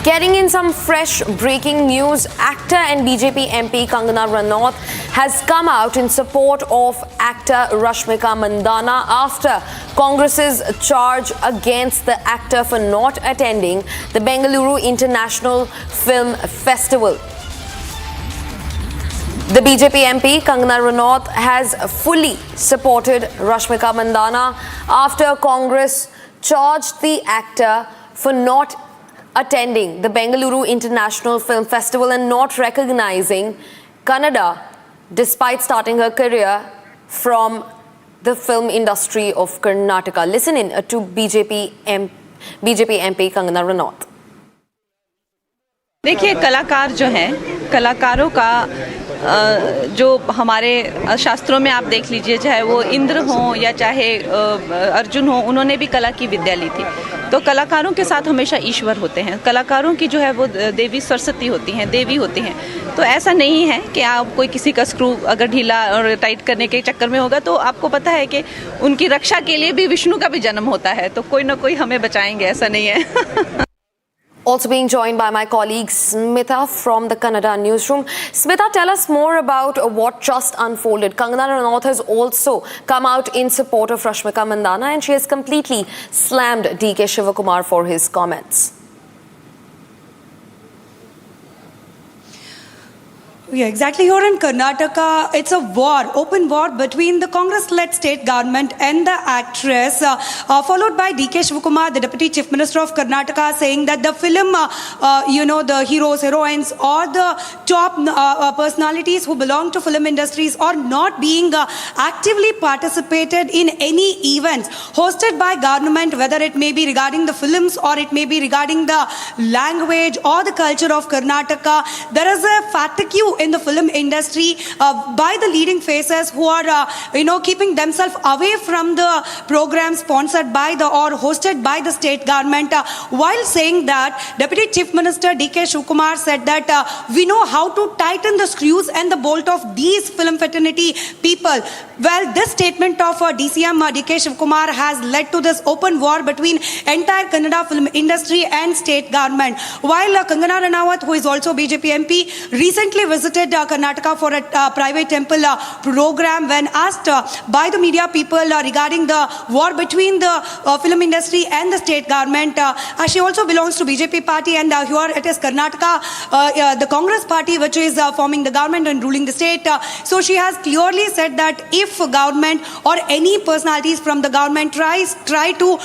Getting in some fresh breaking news, actor and BJP MP Kangana Ranaut has come out in support of actor Rashmika Mandanna after Congress's charge against the actor for not attending the Bengaluru International Film Festival. The BJP MP Kangana Ranaut has fully supported Rashmika Mandanna after Congress charged the actor for not attending the Bengaluru International Film Festival and not recognizing Kannada despite starting her career from the film industry of Karnataka. Listen in to BJP MP Kangana Ranaut. देखिए, कलाकार जो हैं, कलाकारों का जो हमारे शास्त्रों में आप देख लीजिए, चाहे वो इंद्र हों या चाहे अर्जुन हो, उन्होंने भी कला की विद्या ली थी। तो कलाकारों के साथ हमेशा ईश्वर होते हैं। कलाकारों की जो है वो देवी सरस्वती होती हैं, देवी होती हैं। तो ऐसा नहीं है कि आप कोई किसी का स्क्रू अगर ढीला और टाइट करने के चक्कर में होगा तो आपको पता है कि उनकी रक्षा के लिए भी विष्णु का भी जन्म होता है, तो कोई ना कोई हमें बचाएंगे, ऐसा नहीं है। Also being joined by my colleague Smita from the Kannada newsroom. Smita, tell us more about what just unfolded. Kangana Ranaut has also come out in support of Rashmika Mandanna and she has completely slammed DK Shivakumar for his comments. Yeah, exactly. Here in Karnataka, it's a war, open war between the Congress-led state government and the actress, followed by DK Shivakumar, the Deputy Chief Minister of Karnataka, saying that the film, the heroes, heroines, or the top personalities who belong to film industries are not being actively participated in any events hosted by government, whether it may be regarding the films or it may be regarding the language or the culture of Karnataka. There is a fatigue in the film industry by the leading faces who are keeping themselves away from the program sponsored by the or hosted by the state government. While saying that, Deputy Chief Minister DK Shivakumar said that we know how to tighten the screws and the bolt of these film fraternity people. Well, this statement of DCM DK Shivakumar has led to this open war between entire Kannada film industry and state government. While Kangana Ranaut, who is also BJP MP, recently visited Karnataka for a private temple program, when asked by the media people regarding the war between the film industry and the state government. She also belongs to BJP party, and here it is Karnataka, the Congress party, which is forming the government and ruling the state. So she has clearly said that if government or any personalities from the government try to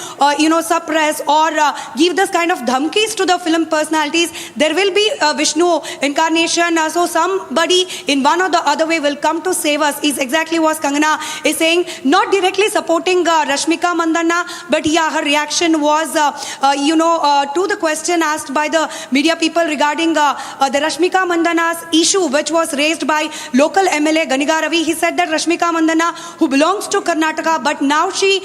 suppress or give this kind of dhamkis to the film personalities, there will be Vishnu incarnation. So somebody in one or the other way will come to save us, is exactly what Kangana is saying. Not directly supporting Rashmika Mandanna, but yeah, her reaction was, to the question asked by the media people regarding the Rashmika Mandanna's issue, which was raised by local MLA Ganiga Ravi. He said that Rashmika Mandanna, who belongs to Karnataka, but now she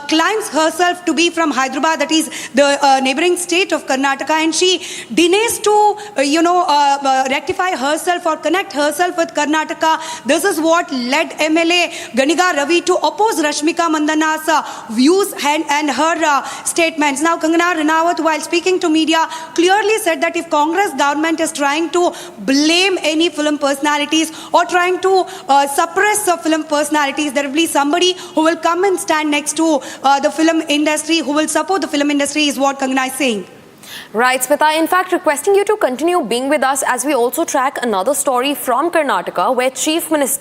claims herself to be from Hyderabad, that is the neighboring state of Karnataka, and she denies to, rectify herself or connect herself with Karnataka. This is what led MLA Ganiga Ravi to oppose Rashmika Mandanna's views and her statements. Now, Kangana Ranaut, while speaking to media, clearly said that if Congress government is trying to blame any film personalities or trying to suppress film personalities, there will be somebody who will come and stand next to the film industry, who will support the film industry, is what Kangana is saying. Right, Smita. In fact, requesting you to continue being with us as we also track another story from Karnataka, where Chief Minister